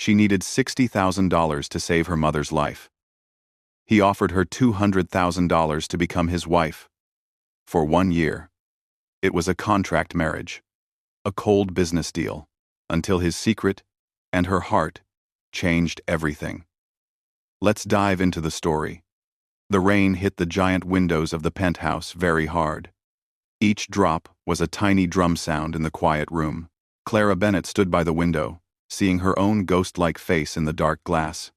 She needed $60,000 to save her mother's life. He offered her $200,000 to become his wife. For 1 year. It was a contract marriage. A cold business deal. Until his secret and her heart changed everything. Let's dive into the story. The rain hit the giant windows of the penthouse very hard. Each drop was a tiny drum sound in the quiet room. Clara Bennett stood by the window, seeing her own ghost-like face in the dark glass.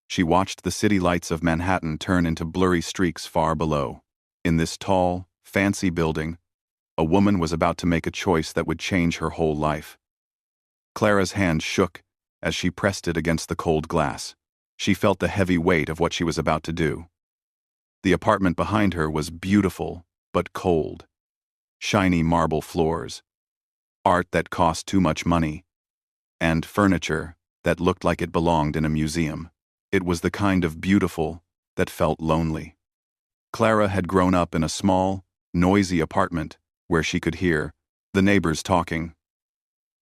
She watched the city lights of Manhattan turn into blurry streaks far below. In this tall, fancy building, a woman was about to make a choice that would change her whole life. Clara's hand shook as she pressed it against the cold glass. She felt the heavy weight of what she was about to do. The apartment behind her was beautiful, but cold. Shiny marble floors, art that cost too much money, and furniture that looked like it belonged in a museum. It was the kind of beautiful that felt lonely. Clara had grown up in a small, noisy apartment where she could hear the neighbors talking.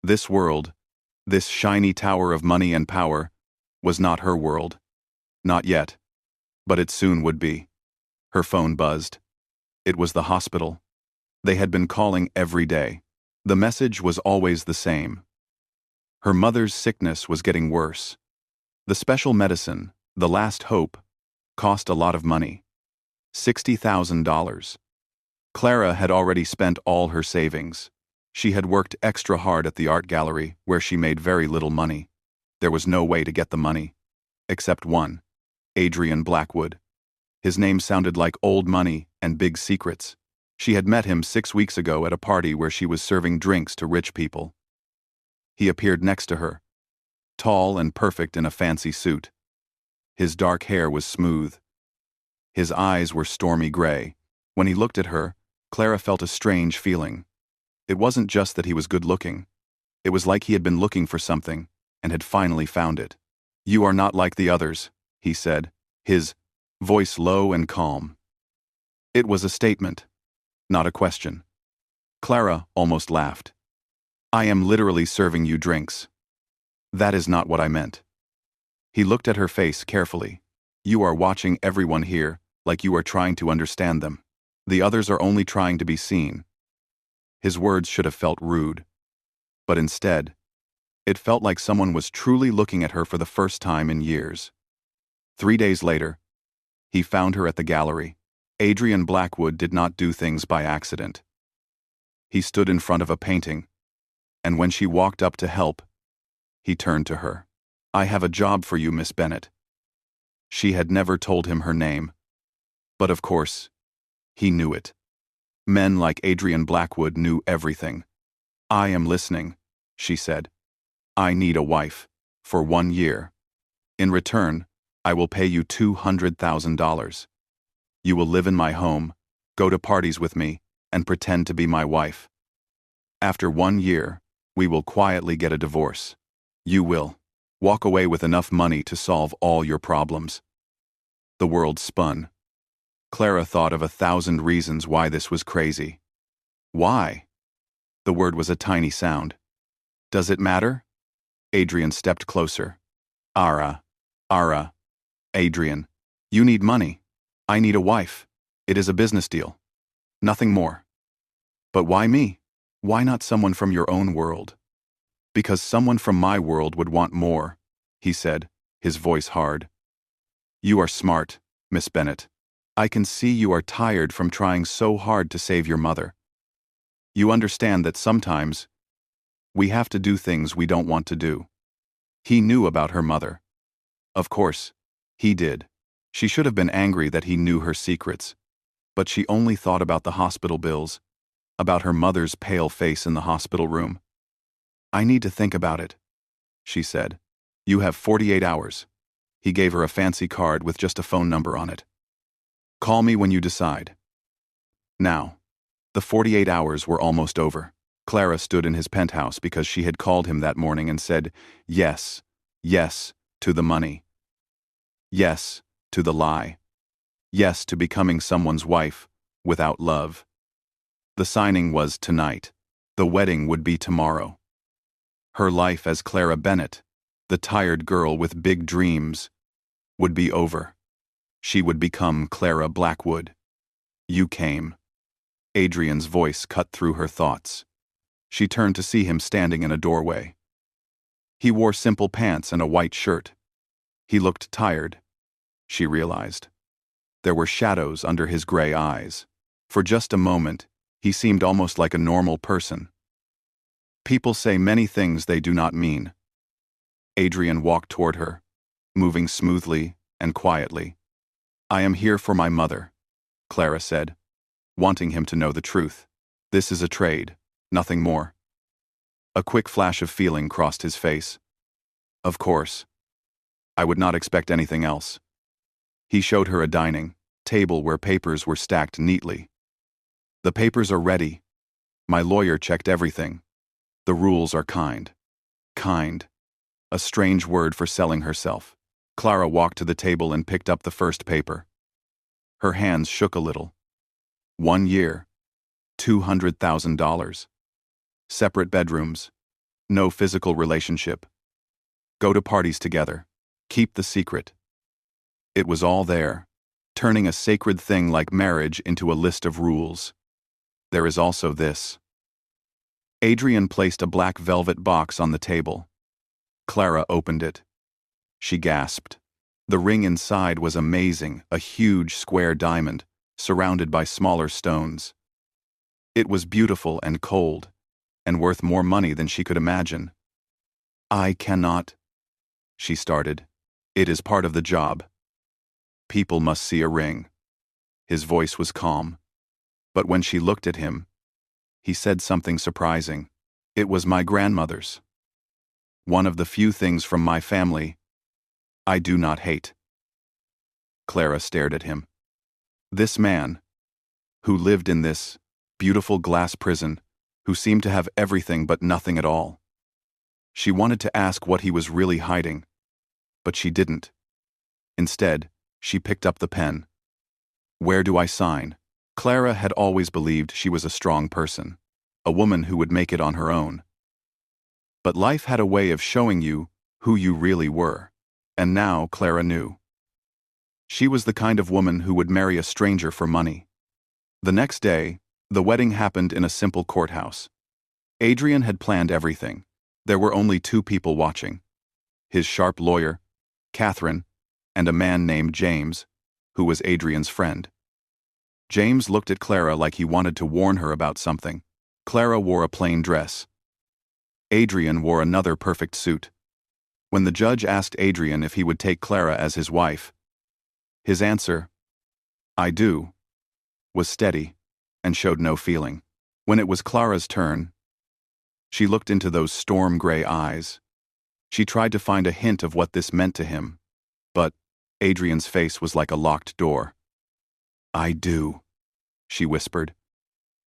This world, this shiny tower of money and power, was not her world. Not yet. But it soon would be. Her phone buzzed. It was the hospital. They had been calling every day. The message was always the same. Her mother's sickness was getting worse. The special medicine, the last hope, cost a lot of money. $60,000. Clara had already spent all her savings. She had worked extra hard at the art gallery, where she made very little money. There was no way to get the money. Except one. Adrian Blackwood. His name sounded like old money and big secrets. She had met him 6 weeks ago at a party where she was serving drinks to rich people. He appeared next to her, tall and perfect in a fancy suit. His dark hair was smooth. His eyes were stormy gray. When he looked at her, Clara felt a strange feeling. It wasn't just that he was good-looking. It was like he had been looking for something and had finally found it. "You are not like the others," he said, his voice low and calm. It was a statement, not a question. Clara almost laughed. "I am literally serving you drinks." "That is not what I meant." He looked at her face carefully. "You are watching everyone here like you are trying to understand them. The others are only trying to be seen." His words should have felt rude. But instead, it felt like someone was truly looking at her for the first time in years. 3 days later, he found her at the gallery. Adrian Blackwood did not do things by accident. He stood in front of a painting, and when she walked up to help, he turned to her. "I have a job for you, Miss Bennett." She had never told him her name, but of course, he knew it. Men like Adrian Blackwood knew everything. "I am listening," she said. "I need a wife, for 1 year. In return, I will pay you $200,000. You will live in my home, go to parties with me, and pretend to be my wife. After 1 year, we will quietly get a divorce. You will walk away with enough money to solve all your problems." The world spun. Clara thought of 1,000 reasons why this was crazy. Why? The word was a tiny sound. "Does it matter?" Adrian stepped closer. Ara. Adrian, you need money. I need a wife. It is a business deal. Nothing more." "But why me? Why not someone from your own world?" "Because someone from my world would want more," he said, his voice hard. "You are smart, Miss Bennett. I can see you are tired from trying so hard to save your mother. You understand that sometimes we have to do things we don't want to do." He knew about her mother. Of course, he did. She should have been angry that he knew her secrets. But she only thought about the hospital bills, about her mother's pale face in the hospital room. "I need to think about it," she said. "You have 48 hours. He gave her a fancy card with just a phone number on it. "Call me when you decide." Now, the 48 hours were almost over. Clara stood in his penthouse because she had called him that morning and said, yes, yes, to the money. Yes, to the lie. Yes, to becoming someone's wife, without love. The signing was tonight. The wedding would be tomorrow. Her life as Clara Bennett The tired girl with big dreams would be over. She would become Clara Blackwood. You came. Adrian's voice cut through her thoughts. She turned to see him standing in a doorway. He wore simple pants and a white shirt. He looked tired, she realized. There were shadows under his gray eyes. For just a moment, he seemed almost like a normal person. People say many things they do not mean. Adrian walked toward her, moving smoothly and quietly. I am here for my mother, Clara said, wanting him to know the truth. This is a trade, nothing more. A quick flash of feeling crossed his face. Of course. I would not expect anything else. He showed her a dining table where papers were stacked neatly. The papers are ready. My lawyer checked everything. The rules are kind. Kind. A strange word for selling herself. Clara walked to the table and picked up the first paper. Her hands shook a little. 1 year. $200,000. Separate bedrooms. No physical relationship. Go to parties together. Keep the secret. It was all there, turning a sacred thing like marriage into a list of rules. There is also this. Adrian placed a black velvet box on the table. Clara opened it. She gasped. The ring inside was amazing, a huge square diamond, surrounded by smaller stones. It was beautiful and cold, and worth more money than she could imagine. I cannot, she started. It is part of the job. People must see a ring. His voice was calm. But when she looked at him, he said something surprising. It was my grandmother's. One of the few things from my family I do not hate. Clara stared at him. This man, who lived in this beautiful glass prison, who seemed to have everything but nothing at all. She wanted to ask what he was really hiding, but she didn't. Instead, she picked up the pen. Where do I sign? Clara had always believed she was a strong person, a woman who would make it on her own. But life had a way of showing you who you really were, and now Clara knew. She was the kind of woman who would marry a stranger for money. The next day, the wedding happened in a simple courthouse. Adrian had planned everything. There were only 2 people watching. His sharp lawyer, Catherine, and a man named James, who was Adrian's friend. James looked at Clara like he wanted to warn her about something. Clara wore a plain dress. Adrian wore another perfect suit. When the judge asked Adrian if he would take Clara as his wife, his answer, I do, was steady and showed no feeling. When it was Clara's turn, she looked into those storm-gray eyes. She tried to find a hint of what this meant to him, but Adrian's face was like a locked door. I do, she whispered.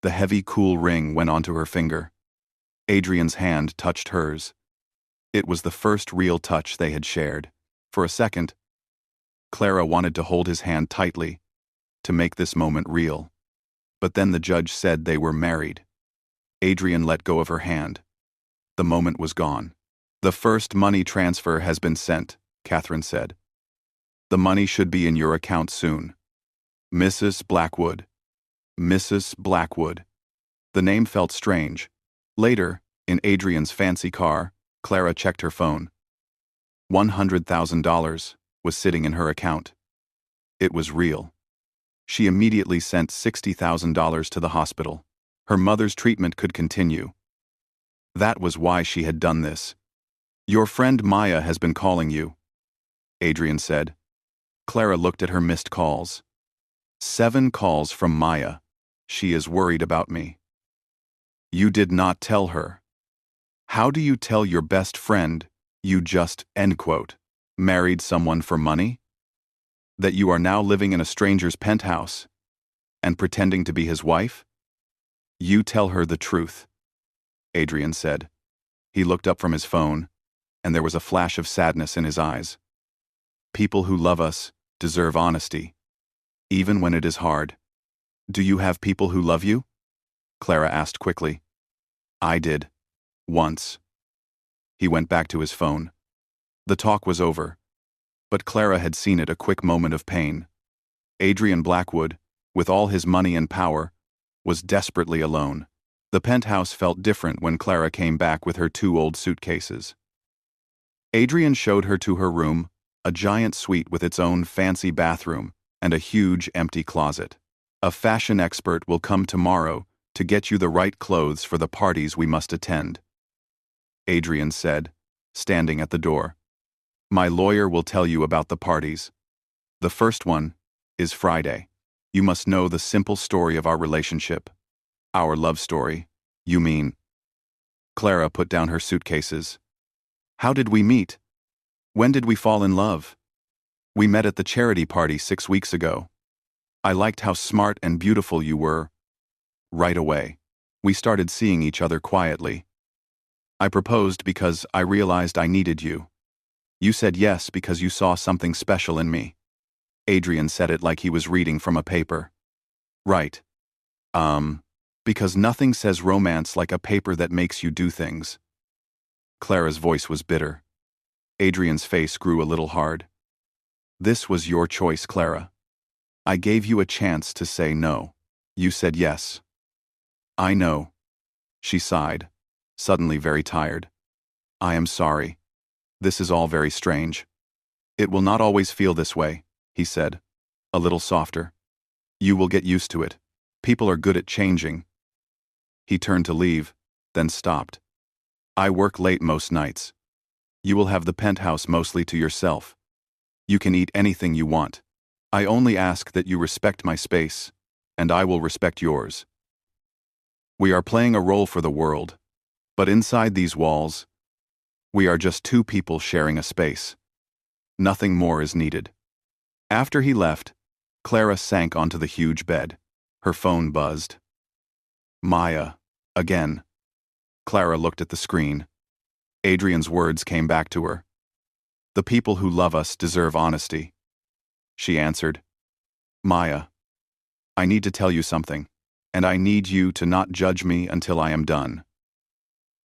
The heavy, cool ring went onto her finger. Adrian's hand touched hers. It was the first real touch they had shared. For a second, Clara wanted to hold his hand tightly, to make this moment real. But then the judge said they were married. Adrian let go of her hand. The moment was gone. The first money transfer has been sent, Catherine said. The money should be in your account soon. Mrs. Blackwood. Mrs. Blackwood. The name felt strange. Later, in Adrian's fancy car, Clara checked her phone. $100,000 was sitting in her account. It was real. She immediately sent $60,000 to the hospital. Her mother's treatment could continue. That was why she had done this. Your friend Maya has been calling you, Adrian said. Clara looked at her missed calls. 7 calls from Maya. She is worried about me. You did not tell her. How do you tell your best friend you just, end quote, married someone for money? That you are now living in a stranger's penthouse and pretending to be his wife? You tell her the truth, Adrian said. He looked up from his phone, and there was a flash of sadness in his eyes. People who love us deserve honesty, even when it is hard. Do you have people who love you? Clara asked quickly. I did. Once. He went back to his phone. The talk was over, but Clara had seen it a quick moment of pain. Adrian Blackwood, with all his money and power, was desperately alone. The penthouse felt different when Clara came back with her 2 old suitcases. Adrian showed her to her room, a giant suite with its own fancy bathroom and a huge empty closet. A fashion expert will come tomorrow to get you the right clothes for the parties we must attend, Adrian said, standing at the door. My lawyer will tell you about the parties. The first one is Friday. You must know the simple story of our relationship. Our love story, you mean. Clara put down her suitcases. How did we meet? When did we fall in love? We met at the charity party 6 weeks ago. I liked how smart and beautiful you were. Right away, we started seeing each other quietly. I proposed because I realized I needed you. You said yes because you saw something special in me. Adrian said it like he was reading from a paper. Right. Because nothing says romance like a paper that makes you do things. Clara's voice was bitter. Adrian's face grew a little hard. This was your choice, Clara. I gave you a chance to say no. You said yes. I know. She sighed, suddenly very tired. I am sorry. This is all very strange. It will not always feel this way, he said, a little softer. You will get used to it. People are good at changing. He turned to leave, then stopped. I work late most nights. You will have the penthouse mostly to yourself. You can eat anything you want. I only ask that you respect my space, and I will respect yours. We are playing a role for the world, but inside these walls, we are just 2 people sharing a space. Nothing more is needed. After he left, Clara sank onto the huge bed. Her phone buzzed. Maya, again. Clara looked at the screen. Adrian's words came back to her. The people who love us deserve honesty. She answered. Maya, I need to tell you something, and I need you to not judge me until I am done.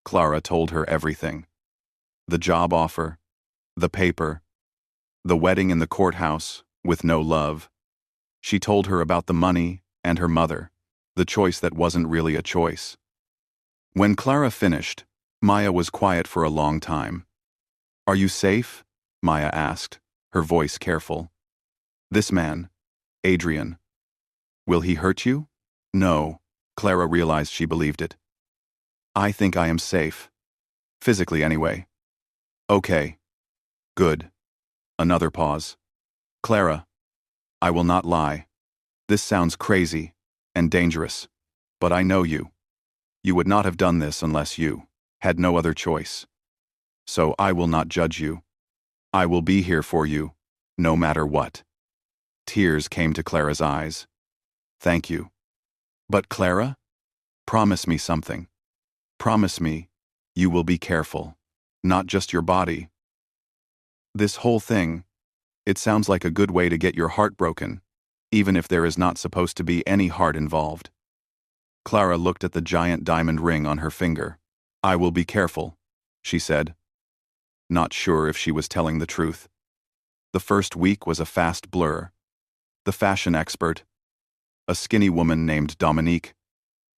Clara told her everything. The job offer, the paper, the wedding in the courthouse with no love. She told her about the money and her mother, the choice that wasn't really a choice. When Clara finished, Maya was quiet for a long time. Are you safe? Maya asked, her voice careful. This man, Adrian. Will he hurt you? No, Clara realized she believed it. I think I am safe. Physically, anyway. Okay. Good. Another pause. Clara, I will not lie. This sounds crazy and dangerous, but I know you. You would not have done this unless you had no other choice. So I will not judge you. I will be here for you, no matter what. Tears came to Clara's eyes. Thank you. But Clara, promise me something. Promise me you will be careful, not just your body. This whole thing, it sounds like a good way to get your heart broken, even if there is not supposed to be any heart involved. Clara looked at the giant diamond ring on her finger. I will be careful, she said. Not sure if she was telling the truth. The first week was a fast blur. The fashion expert, a skinny woman named Dominique,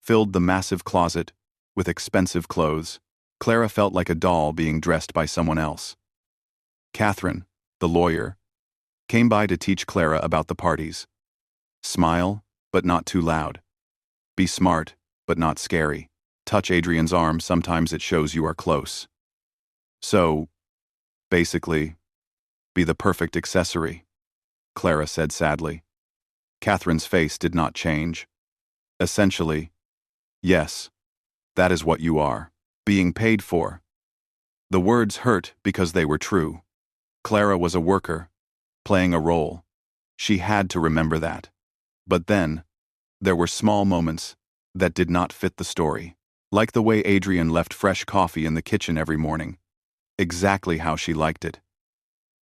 filled the massive closet with expensive clothes. Clara felt like a doll being dressed by someone else. Catherine, the lawyer, came by to teach Clara about the parties. Smile, but not too loud. Be smart, but not scary. Touch Adrian's arm, sometimes it shows you are close. So, basically, be the perfect accessory, Clara said sadly. Catherine's face did not change. Essentially, yes, that is what you are, being paid for. The words hurt because they were true. Clara was a worker, playing a role. She had to remember that. But then, there were small moments that did not fit the story. Like the way Adrian left fresh coffee in the kitchen every morning. Exactly how she liked it.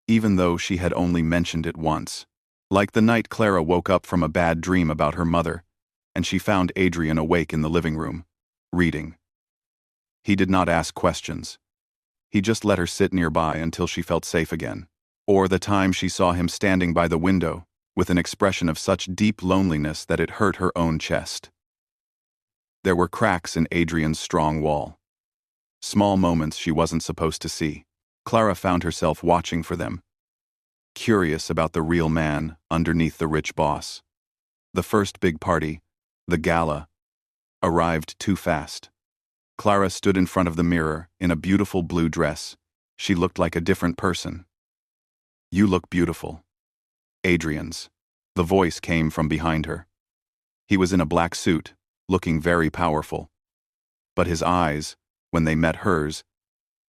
Even though she had only mentioned it once. Like the night Clara woke up from a bad dream about her mother, and she found Adrian awake in the living room, reading. He did not ask questions. He just let her sit nearby until she felt safe again. Or the time she saw him standing by the window, with an expression of such deep loneliness that it hurt her own chest. There were cracks in Adrian's strong wall. Small moments she wasn't supposed to see. Clara found herself watching for them, curious about the real man underneath the rich boss. The first big party, the gala, arrived too fast. Clara stood in front of the mirror in a beautiful blue dress. She looked like a different person. "You look beautiful." Adrian's. The voice came from behind her. He was in a black suit, looking very powerful. But his eyes, when they met hers,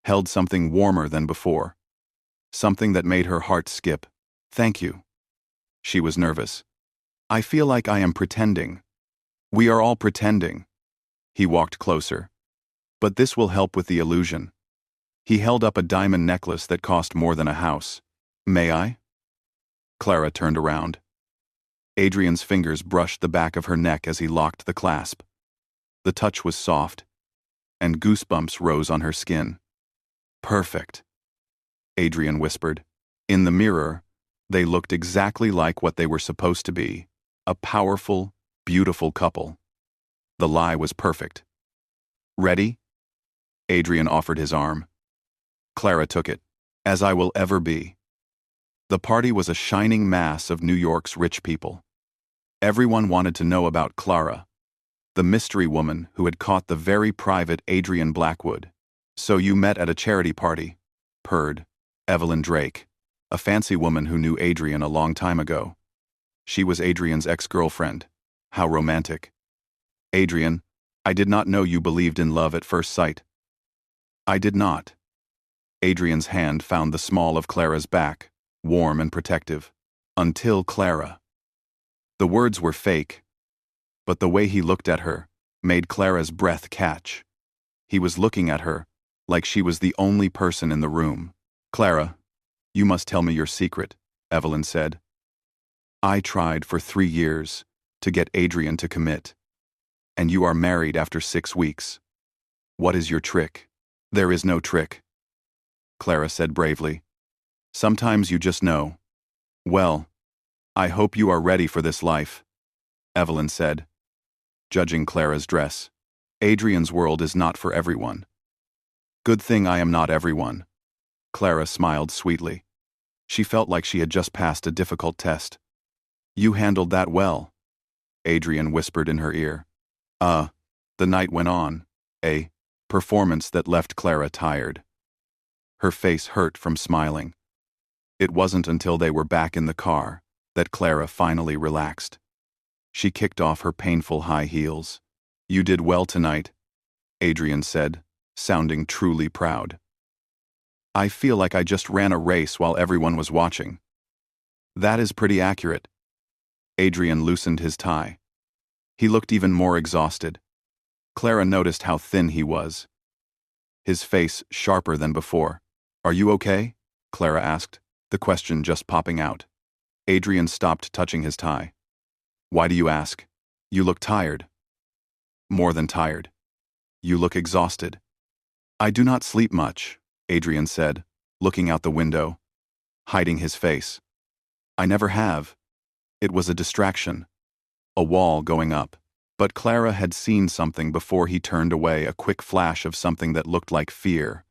held something warmer than before. Something that made her heart skip. "Thank you." She was nervous. "I feel like I am pretending." "We are all pretending." He walked closer. "But this will help with the illusion." He held up a diamond necklace that cost more than a house. "May I?" Clara turned around. Adrian's fingers brushed the back of her neck as he locked the clasp. The touch was soft, and goosebumps rose on her skin. "Perfect," Adrian whispered. In the mirror, they looked exactly like what they were supposed to be, a powerful, beautiful couple. The lie was perfect. "Ready?" Adrian offered his arm. Clara took it. "As I will ever be." The party was a shining mass of New York's rich people. Everyone wanted to know about Clara, the mystery woman who had caught the very private Adrian Blackwood. "So you met at a charity party," purred Evelyn Drake, a fancy woman who knew Adrian a long time ago. She was Adrian's ex-girlfriend. How romantic. "Adrian, I did not know you believed in love at first sight." "I did not." Adrian's hand found the small of Clara's back, warm and protective. "Until Clara." The words were fake, but the way he looked at her made Clara's breath catch. He was looking at her like she was the only person in the room. "Clara, you must tell me your secret," Evelyn said. "I tried for 3 years to get Adrian to commit, and you are married after 6 weeks. What is your trick?" "There is no trick," Clara said bravely. "Sometimes you just know." "Well, I hope you are ready for this life," Evelyn said, judging Clara's dress. "Adrian's world is not for everyone." "Good thing I am not everyone." Clara smiled sweetly. She felt like she had just passed a difficult test. "You handled that well," Adrian whispered in her ear. The night went on, a performance that left Clara tired. Her face hurt from smiling. It wasn't until they were back in the car that Clara finally relaxed. She kicked off her painful high heels. "You did well tonight," Adrian said, sounding truly proud. "I feel like I just ran a race while everyone was watching." "That is pretty accurate." Adrian loosened his tie. He looked even more exhausted. Clara noticed how thin he was. His face sharper than before. "Are you okay?" Clara asked, the question just popping out. Adrian stopped touching his tie. "Why do you ask? You look tired." "More than tired. You look exhausted." "I do not sleep much," Adrian said, looking out the window, hiding his face. "I never have. It was a distraction. A wall going up." But Clara had seen something before he turned away, a quick flash of something that looked like fear.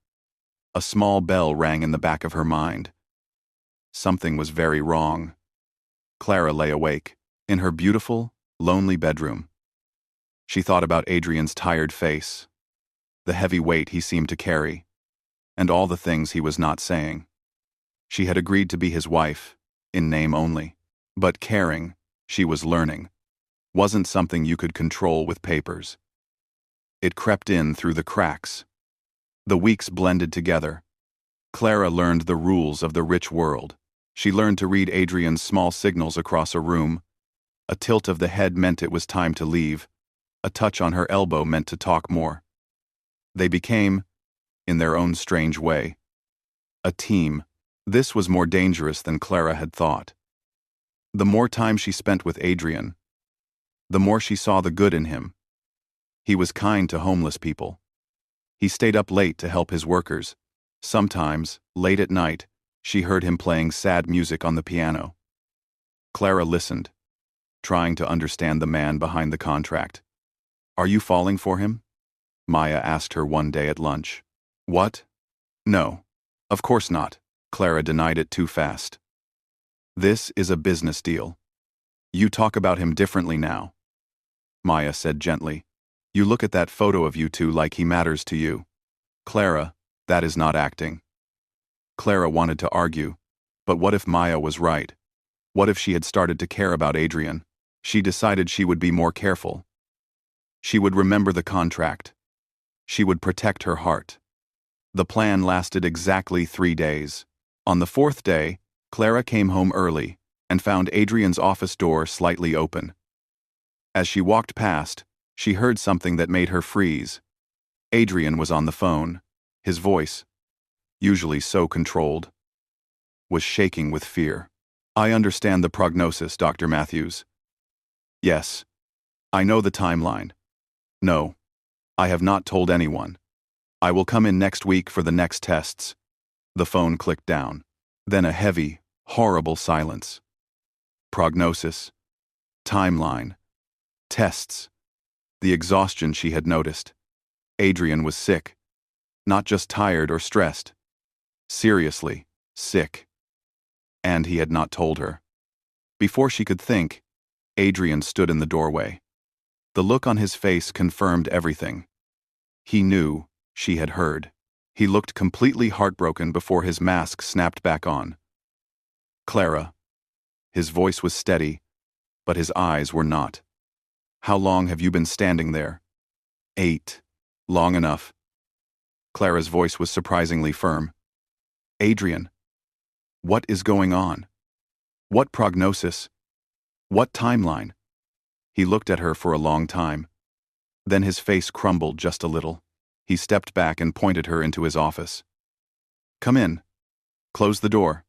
A small bell rang in the back of her mind. Something was very wrong. Clara lay awake, in her beautiful, lonely bedroom. She thought about Adrian's tired face, the heavy weight he seemed to carry, and all the things he was not saying. She had agreed to be his wife, in name only, but caring, she was learning, wasn't something you could control with papers. It crept in through the cracks. The weeks blended together. Clara learned the rules of the rich world. She learned to read Adrian's small signals across a room. A tilt of the head meant it was time to leave. A touch on her elbow meant to talk more. They became, in their own strange way, a team. This was more dangerous than Clara had thought. The more time she spent with Adrian, the more she saw the good in him. He was kind to homeless people. He stayed up late to help his workers, Sometimes, late at night, she heard him playing sad music on the piano. Clara listened, trying to understand the man behind the contract. "Are you falling for him?" Maya asked her one day at lunch. "What? No. Of course not." Clara denied it too fast. "This is a business deal. You talk about him differently now," Maya said gently. "You look at that photo of you two like he matters to you." "Clara, that is not acting." Clara wanted to argue, but what if Maya was right? What if she had started to care about Adrian? She decided she would be more careful. She would remember the contract. She would protect her heart. The plan lasted exactly 3 days. On the 4th day, Clara came home early and found Adrian's office door slightly open. As she walked past, she heard something that made her freeze. Adrian was on the phone. His voice, usually so controlled, was shaking with fear. "I understand the prognosis, Dr. Matthews." "Yes. I know the timeline." "No. I have not told anyone. I will come in next week for the next tests." The phone clicked down. Then a heavy, horrible silence. Prognosis. Timeline. Tests. The exhaustion she had noticed. Adrian was sick. Not just tired or stressed. Seriously, sick. And he had not told her. Before she could think, Adrian stood in the doorway. The look on his face confirmed everything. He knew, she had heard. He looked completely heartbroken before his mask snapped back on. "Clara." His voice was steady, but his eyes were not. "How long have you been standing there?" 8. Long enough. Clara's voice was surprisingly firm. "Adrian, what is going on? What prognosis? What timeline?" He looked at her for a long time. Then his face crumbled just a little. He stepped back and pointed her into his office. "Come in. Close the door."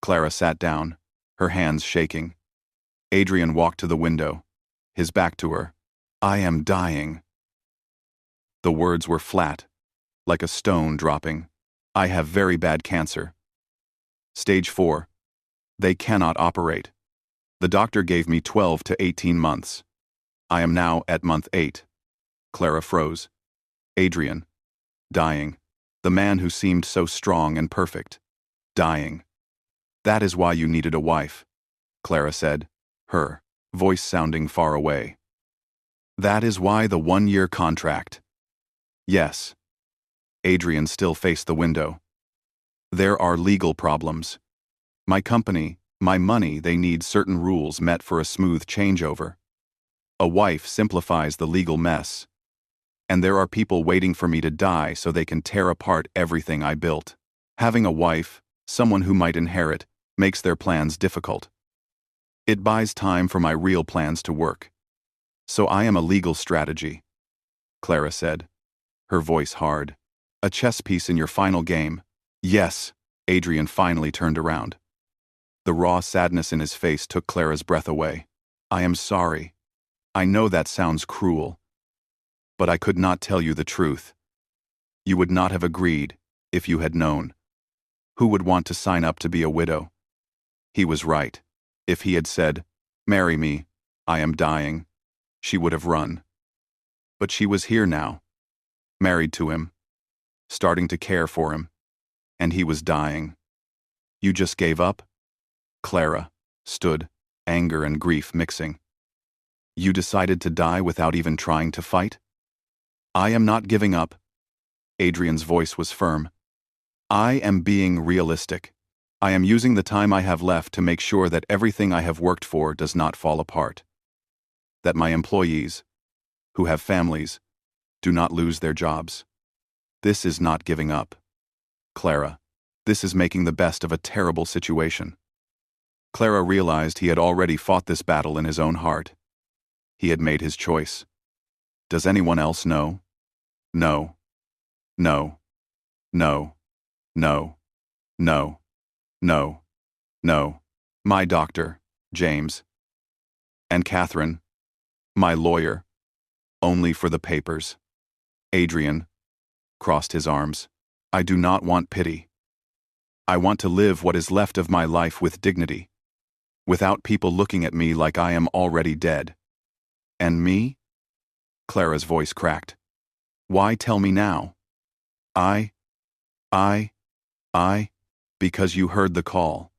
Clara sat down, her hands shaking. Adrian walked to the window, his back to her. "I am dying." The words were flat, like a stone dropping. "I have very bad cancer. Stage 4. They cannot operate. The doctor gave me 12 to 18 months. I am now at month 8. Clara froze. Adrian. Dying. The man who seemed so strong and perfect. Dying. "That is why you needed a wife," Clara said, her voice sounding far away. "That is why the 1-year contract." "Yes." Adrian still faced the window. "There are legal problems. My company, my money, they need certain rules met for a smooth changeover. A wife simplifies the legal mess. And there are people waiting for me to die so they can tear apart everything I built. Having a wife, someone who might inherit, makes their plans difficult. It buys time for my real plans to work. So I am a legal strategy," Clara said, her voice hard. "A chess piece in your final game." "Yes." Adrian finally turned around. The raw sadness in his face took Clara's breath away. "I am sorry. I know that sounds cruel. But I could not tell you the truth. You would not have agreed, if you had known. Who would want to sign up to be a widow?" He was right. If he had said, "Marry me, I am dying," she would have run. But she was here now, married to him, starting to care for him, and he was dying. "You just gave up?" Clara stood, anger and grief mixing. "You decided to die without even trying to fight?" "I am not giving up." Adrian's voice was firm. "I am being realistic. I am using the time I have left to make sure that everything I have worked for does not fall apart. That my employees, who have families, do not lose their jobs. This is not giving up. Clara, this is making the best of a terrible situation." Clara realized he had already fought this battle in his own heart. He had made his choice. Does anyone else know? No. No. No. No. No. No. No. My doctor, James. And Catherine, my lawyer. Only for the papers. Adrian crossed his arms. I do not want pity. I want to live what is left of my life with dignity, without people looking at me like I am already dead. And me? Clara's voice cracked. Why tell me now? I, I, because you heard the call,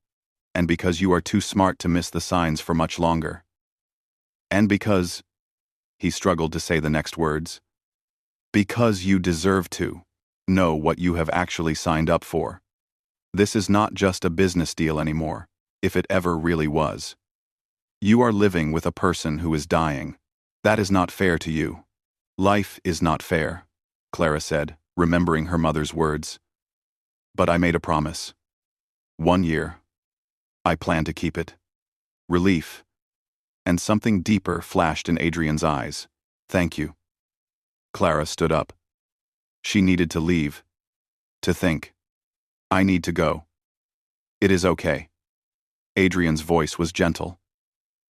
and because you are too smart to miss the signs for much longer. And because, he struggled to say the next words, because you deserve to know what you have actually signed up for. This is not just a business deal anymore, if it ever really was. You are living with a person who is dying. That is not fair to you. Life is not fair, Clara said, remembering her mother's words. But I made a promise. 1 year. I plan to keep it. Relief. And something deeper flashed in Adrian's eyes. Thank you. Clara stood up. She needed to leave. To think. I need to go. It is okay. Adrian's voice was gentle.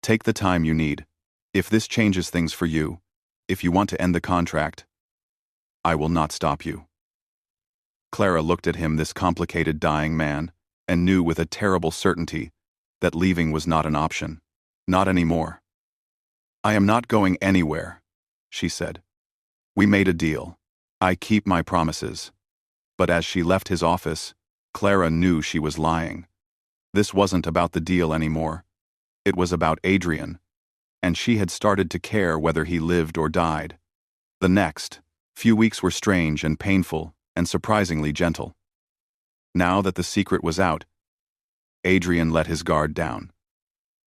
Take the time you need. If this changes things for you, if you want to end the contract, I will not stop you. Clara looked at him, this complicated dying man, and knew with a terrible certainty that leaving was not an option. Not anymore. I am not going anywhere, she said. We made a deal. I keep my promises. But as she left his office, Clara knew she was lying. This wasn't about the deal anymore. It was about Adrian, and she had started to care whether he lived or died. The next few weeks were strange and painful and surprisingly gentle. Now that the secret was out, Adrian let his guard down.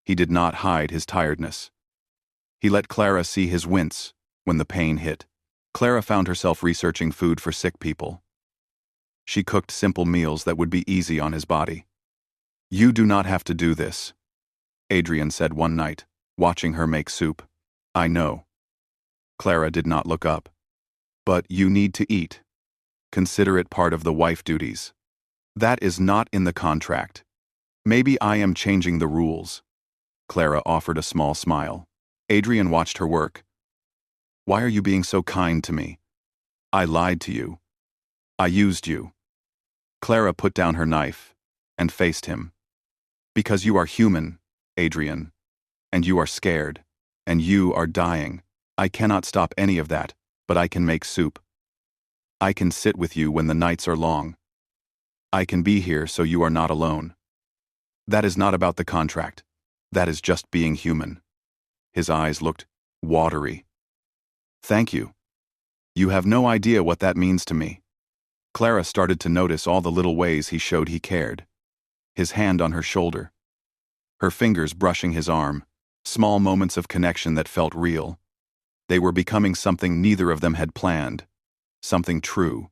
He did not hide his tiredness. He let Clara see his wince when the pain hit. Clara found herself researching food for sick people. She cooked simple meals that would be easy on his body. You do not have to do this, Adrian said one night, watching her make soup. I know. Clara did not look up. But you need to eat. Consider it part of the wife duties. That is not in the contract. Maybe I am changing the rules. Clara offered a small smile. Adrian watched her work. Why are you being so kind to me? I lied to you. I used you. Clara put down her knife and faced him. Because you are human, Adrian, and you are scared, and you are dying. I cannot stop any of that, but I can make soup. I can sit with you when the nights are long. I can be here so you are not alone. That is not about the contract. That is just being human. His eyes looked watery. Thank you. You have no idea what that means to me. Clara started to notice all the little ways he showed he cared. His hand on her shoulder. Her fingers brushing his arm. Small moments of connection that felt real. They were becoming something neither of them had planned. Something true.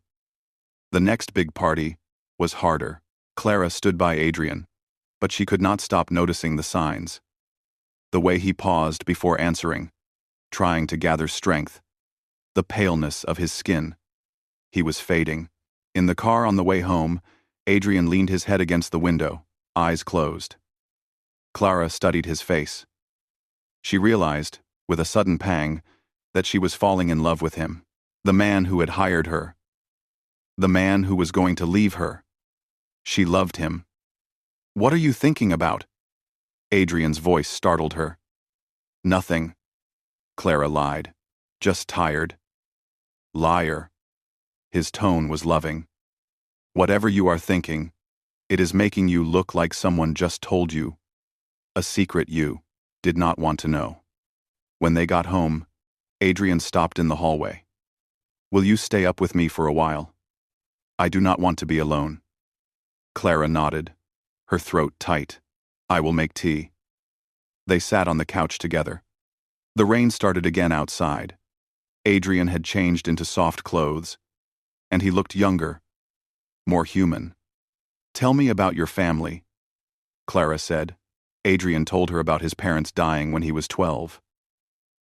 The next big party was harder. Clara stood by Adrian, but she could not stop noticing the signs. The way he paused before answering, trying to gather strength. The paleness of his skin. He was fading. In the car on the way home, Adrian leaned his head against the window, eyes closed. Clara studied his face. She realized, with a sudden pang, that she was falling in love with him. The man who had hired her. The man who was going to leave her. She loved him. What are you thinking about? Adrian's voice startled her. Nothing. Clara lied. Just tired. Liar. His tone was loving. Whatever you are thinking, it is making you look like someone just told you. A secret you did not want to know. When they got home, Adrian stopped in the hallway. Will you stay up with me for a while? I do not want to be alone. Clara nodded, her throat tight. I will make tea. They sat on the couch together. The rain started again outside. Adrian had changed into soft clothes, and he looked younger, more human. Tell me about your family, Clara said. Adrian told her about his parents dying when he was 12.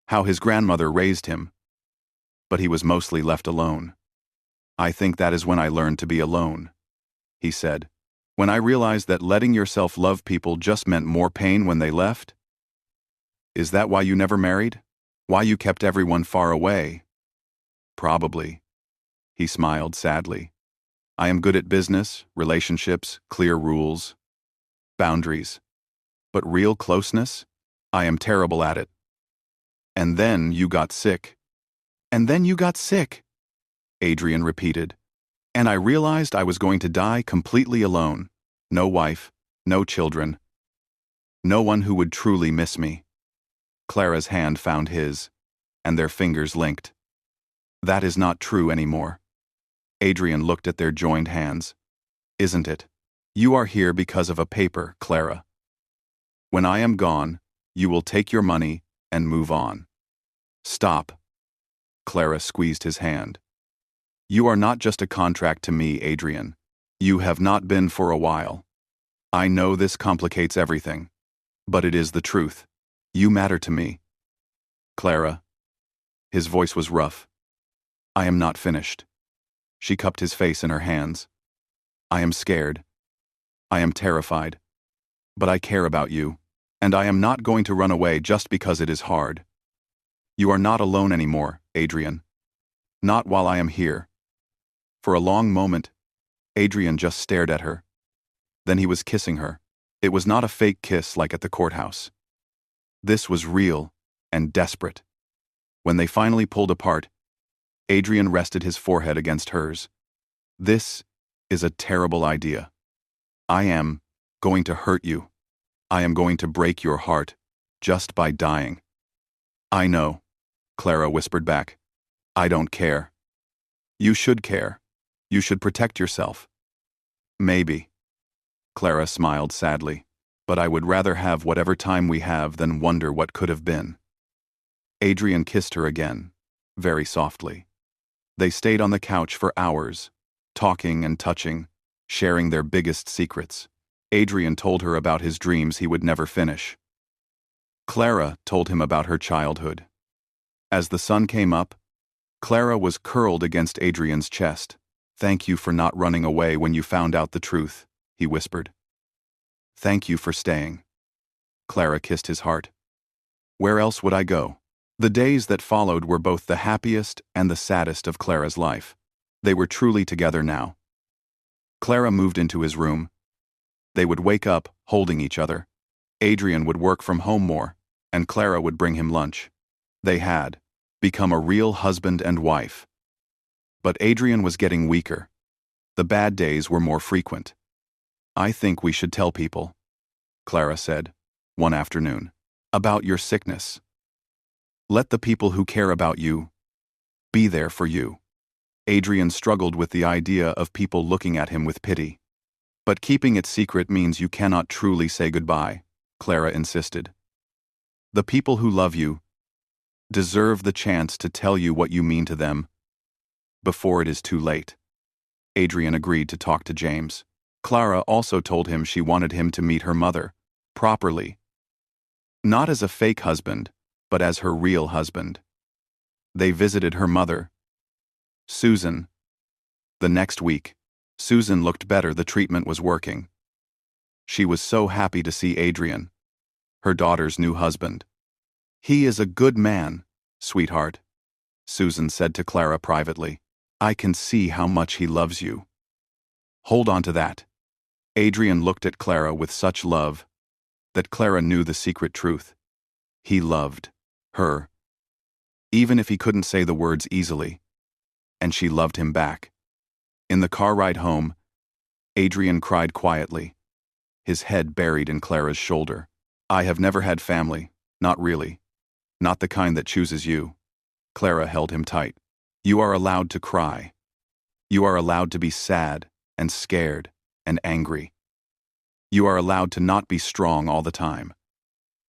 How his grandmother raised him, but he was mostly left alone. I think that is when I learned to be alone, he said. When I realized that letting yourself love people just meant more pain when they left. Is that why you never married? Why you kept everyone far away? Probably. He smiled sadly. I am good at business, relationships, clear rules, boundaries. But real closeness? I am terrible at it. And then you got sick. And then you got sick, Adrian repeated. And I realized I was going to die completely alone. No wife, no children. No one who would truly miss me. Clara's hand found his, and their fingers linked. That is not true anymore. Adrian looked at their joined hands. Isn't it? You are here because of a paper, Clara. When I am gone, you will take your money and move on. Stop. Clara squeezed his hand. You are not just a contract to me, Adrian. You have not been for a while. I know this complicates everything, but it is the truth. You matter to me. Clara. His voice was rough. I am not finished. She cupped his face in her hands. I am scared. I am terrified. But I care about you, and I am not going to run away just because it is hard. You are not alone anymore, Adrian. Not while I am here. For a long moment, Adrian just stared at her. Then he was kissing her. It was not a fake kiss like at the courthouse. This was real and desperate. When they finally pulled apart, Adrian rested his forehead against hers. This is a terrible idea. I am going to hurt you. I am going to break your heart just by dying. I know, Clara whispered back. I don't care. You should care. You should protect yourself. Maybe. Clara smiled sadly. But I would rather have whatever time we have than wonder what could have been. Adrian kissed her again, very softly. They stayed on the couch for hours, talking and touching, sharing their biggest secrets. Adrian told her about his dreams he would never finish. Clara told him about her childhood. As the sun came up, Clara was curled against Adrian's chest. Thank you for not running away when you found out the truth, he whispered. Thank you for staying. Clara kissed his heart. Where else would I go? The days that followed were both the happiest and the saddest of Clara's life. They were truly together now. Clara moved into his room. They would wake up holding each other. Adrian would work from home more, and Clara would bring him lunch. They had become a real husband and wife. But Adrian was getting weaker. The bad days were more frequent. I think we should tell people, Clara said, one afternoon, about your sickness. Let the people who care about you be there for you. Adrian struggled with the idea of people looking at him with pity. But keeping it secret means you cannot truly say goodbye, Clara insisted. The people who love you deserve the chance to tell you what you mean to them before it is too late. Adrian agreed to talk to James. Clara also told him she wanted him to meet her mother, properly. Not as a fake husband, but as her real husband. They visited her mother, Susan. The next week, Susan looked better. The treatment was working. She was so happy to see Adrian, her daughter's new husband. He is a good man, sweetheart, Susan said to Clara privately. I can see how much he loves you. Hold on to that. Adrian looked at Clara with such love that Clara knew the secret truth. He loved her, even if he couldn't say the words easily, and she loved him back. In the car ride home, Adrian cried quietly, his head buried in Clara's shoulder. I have never had family, not really. Not the kind that chooses you. Clara held him tight. You are allowed to cry. You are allowed to be sad and scared and angry. You are allowed to not be strong all the time.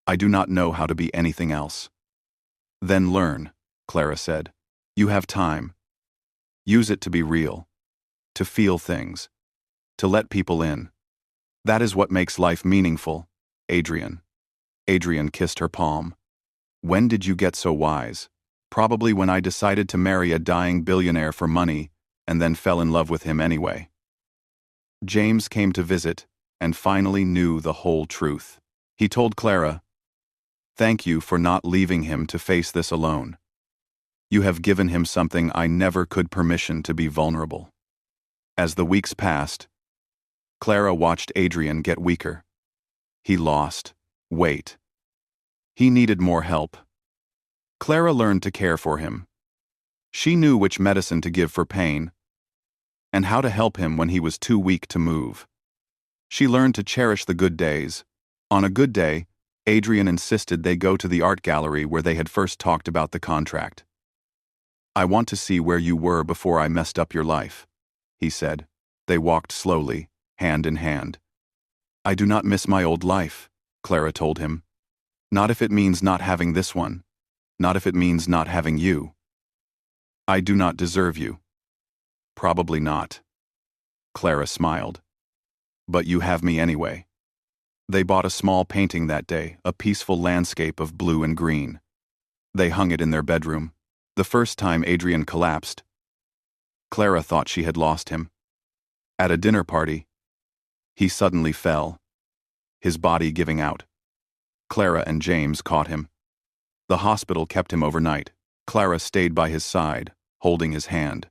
I do not know how to be anything else. Then learn, Clara said. You have time. Use it to be real, to feel things, to let people in. That is what makes life meaningful, Adrian. Adrian kissed her palm. When did you get so wise? Probably when I decided to marry a dying billionaire for money and then fell in love with him anyway. James came to visit and finally knew the whole truth. He told Clara, "Thank you for not leaving him to face this alone. You have given him something I never could permission to be vulnerable." As the weeks passed, Clara watched Adrian get weaker. He lost weight. He needed more help. Clara learned to care for him. She knew which medicine to give for pain and how to help him when he was too weak to move. She learned to cherish the good days. On a good day, Adrian insisted they go to the art gallery where they had first talked about the contract. "I want to see where you were before I messed up your life," he said. They walked slowly, hand in hand. "I do not miss my old life," Clara told him. "Not if it means not having this one. Not if it means not having you. I do not deserve you." "Probably not." Clara smiled. "But you have me anyway." They bought a small painting that day, a peaceful landscape of blue and green. They hung it in their bedroom. The first time Adrian collapsed, Clara thought she had lost him. At a dinner party, he suddenly fell, his body giving out. Clara and James caught him. The hospital kept him overnight. Clara stayed by his side, holding his hand.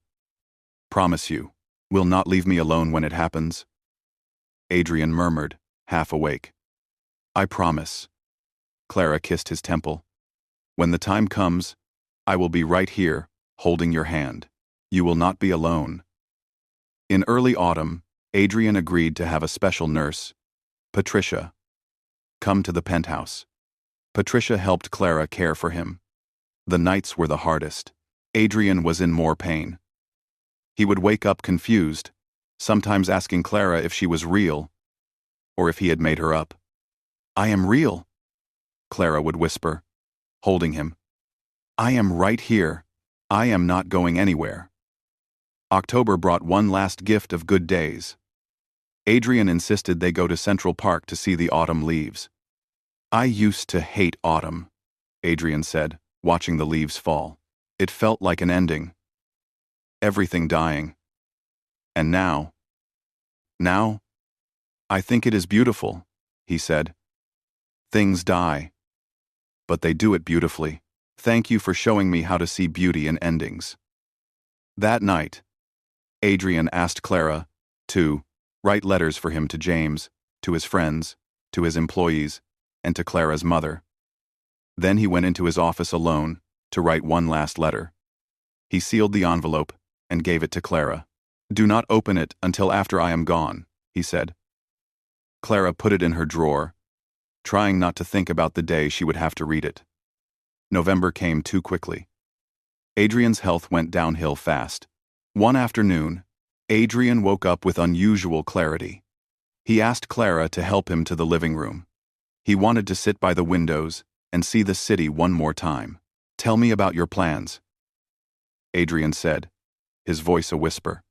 "Promise you, will not leave me alone when it happens?" Adrian murmured, half awake. "I promise." Clara kissed his temple. "When the time comes, I will be right here, holding your hand. You will not be alone." In early autumn, Adrian agreed to have a special nurse, Patricia, come to the penthouse. Patricia helped Clara care for him. The nights were the hardest. Adrian was in more pain. He would wake up confused, sometimes asking Clara if she was real, or if he had made her up. "I am real," Clara would whisper, holding him. "I am right here. I am not going anywhere." October brought one last gift of good days. Adrian insisted they go to Central Park to see the autumn leaves. "I used to hate autumn," Adrian said, watching the leaves fall. "It felt like an ending. Everything dying. And now, I think it is beautiful," he said. "Things die, but they do it beautifully. Thank you for showing me how to see beauty in endings." That night, Adrian asked Clara to write letters for him to James, to his friends, to his employees, and to Clara's mother. Then he went into his office alone to write one last letter. He sealed the envelope and gave it to Clara. "Do not open it until after I am gone," he said. Clara put it in her drawer, trying not to think about the day she would have to read it. November came too quickly. Adrian's health went downhill fast. One afternoon, Adrian woke up with unusual clarity. He asked Clara to help him to the living room. He wanted to sit by the windows and see the city one more time. "Tell me about your plans," Adrian said, his voice a whisper.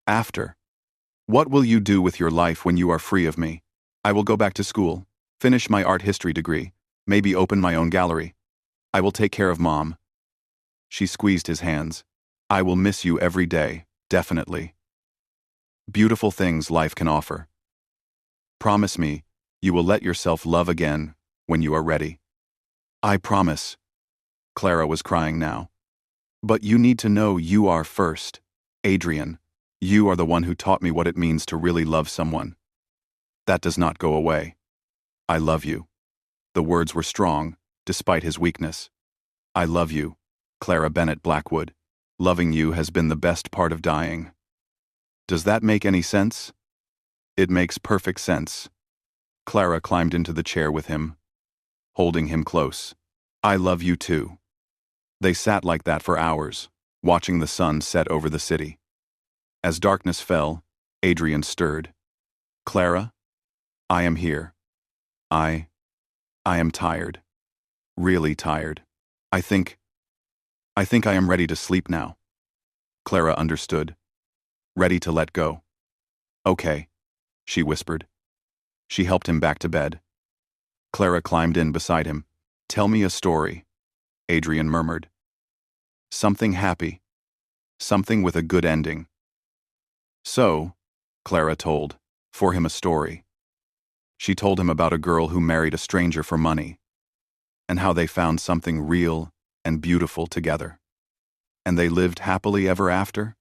"After. What will you do with your life when you are free of me?" "I will go back to school, finish my art history degree, maybe open my own gallery. I will take care of Mom." She squeezed his hands. "I will miss you every day, definitely. Beautiful things life can offer. Promise me you will let yourself love again when you are ready." "I promise." Clara was crying now. "But you need to know you are first. Adrian, you are the one who taught me what it means to really love someone. That does not go away. I love you." The words were strong, despite his weakness. "I love you, Clara Bennett Blackwood. Loving you has been the best part of dying." "Does that make any sense?" "It makes perfect sense." Clara climbed into the chair with him, holding him close. "I love you too." They sat like that for hours, watching the sun set over the city. As darkness fell, Adrian stirred. "Clara, I am here. I am tired. Really tired. I think I am ready to sleep now." Clara understood. Ready to let go. "Okay," she whispered. She helped him back to bed. Clara climbed in beside him. "Tell me a story," Adrian murmured. "Something happy. Something with a good ending." So, Clara told, for him a story. She told him about a girl who married a stranger for money, and how they found something real and beautiful together. "And they lived happily ever after?"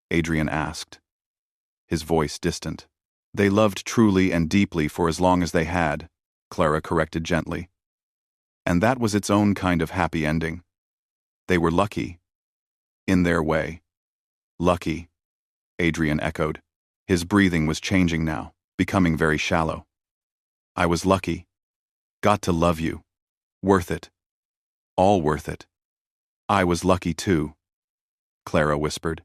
Adrian asked. his voice distant. They loved truly and deeply for as long as they had, Clara corrected gently. And that was its own kind of happy ending. They were lucky. In their way. Lucky, Adrian echoed. His breathing was changing now, becoming very shallow. I was lucky. Got to love you. Worth it. All worth it. I was lucky too, Clara whispered.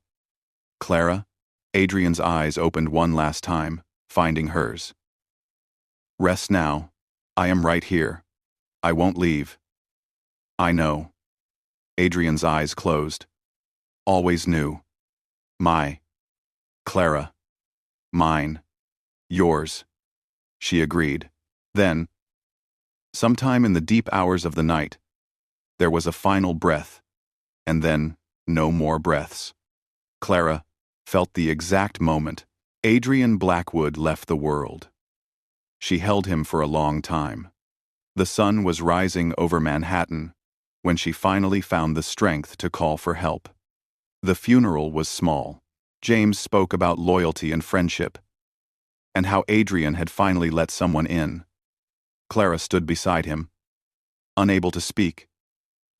Clara? Adrian's eyes opened one last time, finding hers. Rest now. I am right here. I won't leave. I know. Adrian's eyes closed. Always knew. My. Clara. Mine. Yours. She agreed. Then, sometime in the deep hours of the night, there was a final breath, and then no more breaths. Clara felt the exact moment Adrian Blackwood left the world. She held him for a long time. The sun was rising over Manhattan when she finally found the strength to call for help. The funeral was small. James spoke about loyalty and friendship, and how Adrian had finally let someone in. Clara stood beside him, unable to speak,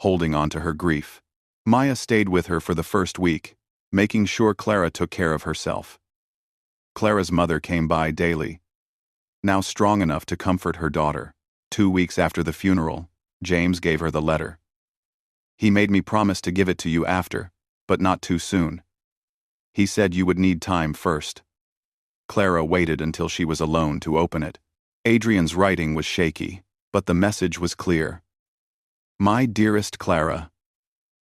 holding on to her grief. Maya stayed with her for the first week, making sure Clara took care of herself. Clara's mother came by daily, now strong enough to comfort her daughter. 2 weeks after the funeral, James gave her the letter. He made me promise to give it to you after, but not too soon. He said you would need time first. Clara waited until she was alone to open it. Adrian's writing was shaky, but the message was clear. My dearest Clara,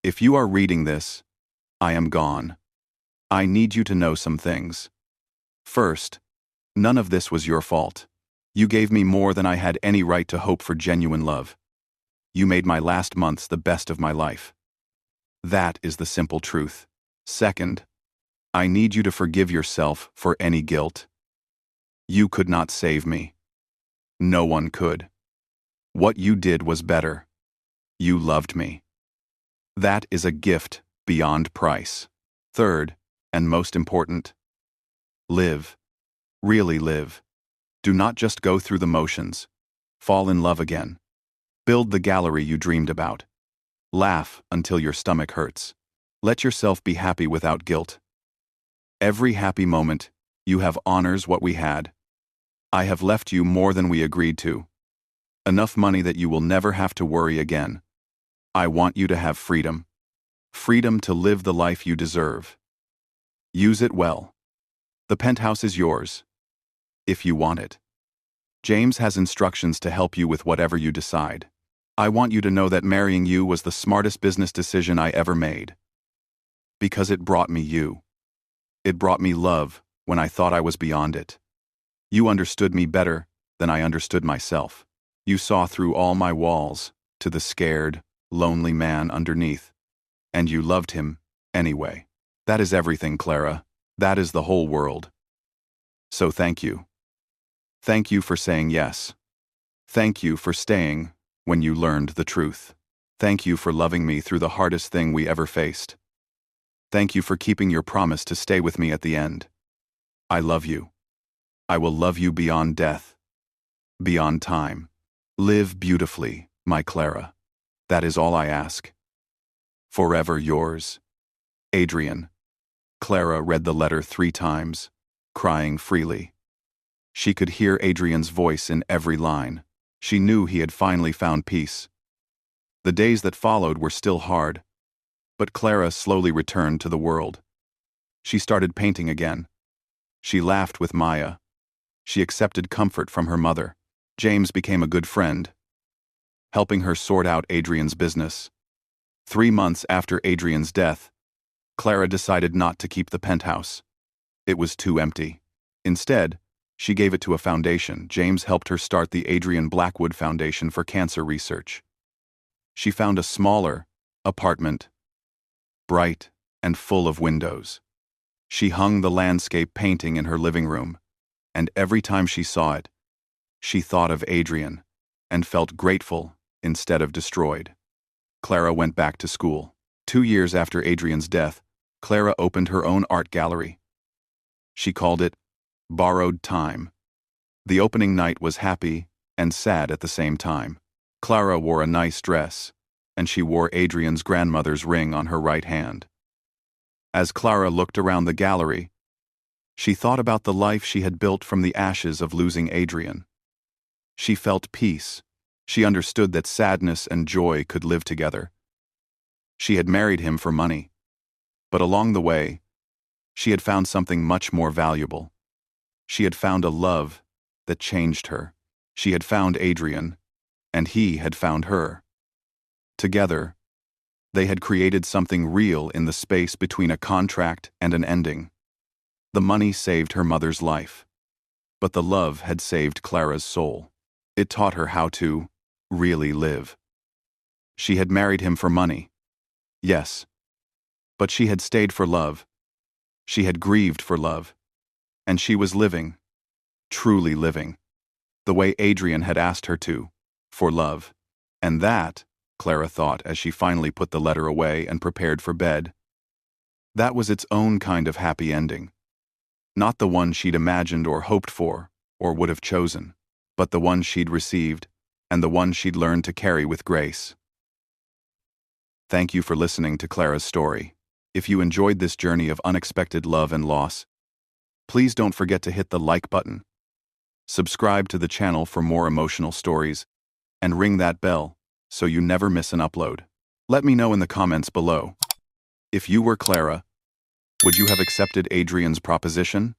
if you are reading this, I am gone. I need you to know some things. First, none of this was your fault. You gave me more than I had any right to hope for genuine love. You made my last months the best of my life. That is the simple truth. Second, I need you to forgive yourself for any guilt. You could not save me. No one could. What you did was better. You loved me. That is a gift beyond price. Third, and most important, live. Really live. Do not just go through the motions. Fall in love again. Build the gallery you dreamed about. Laugh until your stomach hurts. Let yourself be happy without guilt. Every happy moment, you have honors what we had. I have left you more than we agreed to. Enough money that you will never have to worry again. I want you to have freedom. Freedom to live the life you deserve. Use it well. The penthouse is yours. If you want it. James has instructions to help you with whatever you decide. I want you to know that marrying you was the smartest business decision I ever made. Because it brought me you. It brought me love when I thought I was beyond it. You understood me better than I understood myself. You saw through all my walls to the scared, lonely man underneath. And you loved him anyway. That is everything, Clara. That is the whole world. So thank you. Thank you for saying yes. Thank you for staying when you learned the truth. Thank you for loving me through the hardest thing we ever faced. Thank you for keeping your promise to stay with me at the end. I love you. I will love you beyond death. Beyond time. Live beautifully, my Clara. That is all I ask. Forever yours. Adrian. Clara read the letter 3 times, crying freely. She could hear Adrian's voice in every line. She knew he had finally found peace. The days that followed were still hard, but Clara slowly returned to the world. She started painting again. She laughed with Maya. She accepted comfort from her mother. James became a good friend, helping her sort out Adrian's business. 3 months after Adrian's death, Clara decided not to keep the penthouse. It was too empty. Instead, she gave it to a foundation. James helped her start the Adrian Blackwood Foundation for Cancer Research. She found a smaller apartment, bright and full of windows. She hung the landscape painting in her living room, and every time she saw it, she thought of Adrian and felt grateful instead of destroyed. Clara went back to school. 2 years after Adrian's death, Clara opened her own art gallery. She called it borrowed time. The opening night was happy and sad at the same time. Clara wore a nice dress, and she wore Adrian's grandmother's ring on her right hand. As Clara looked around the gallery, she thought about the life she had built from the ashes of losing Adrian. She felt peace. She understood that sadness and joy could live together. She had married him for money, but along the way, she had found something much more valuable. She had found a love that changed her. She had found Adrian, and he had found her. Together, they had created something real in the space between a contract and an ending. The money saved her mother's life, but the love had saved Clara's soul. It taught her how to really live. She had married him for money, yes, but she had stayed for love. She had grieved for love, and she was living, truly living, the way Adrian had asked her to, for love. And that, Clara thought as she finally put the letter away and prepared for bed, that was its own kind of happy ending. Not the one she'd imagined or hoped for, or would have chosen, but the one she'd received, and the one she'd learned to carry with grace. Thank you for listening to Clara's story. If you enjoyed this journey of unexpected love and loss, please don't forget to hit the like button, subscribe to the channel for more emotional stories, and ring that bell so you never miss an upload. Let me know in the comments below. If you were Clara, would you have accepted Adrian's proposition?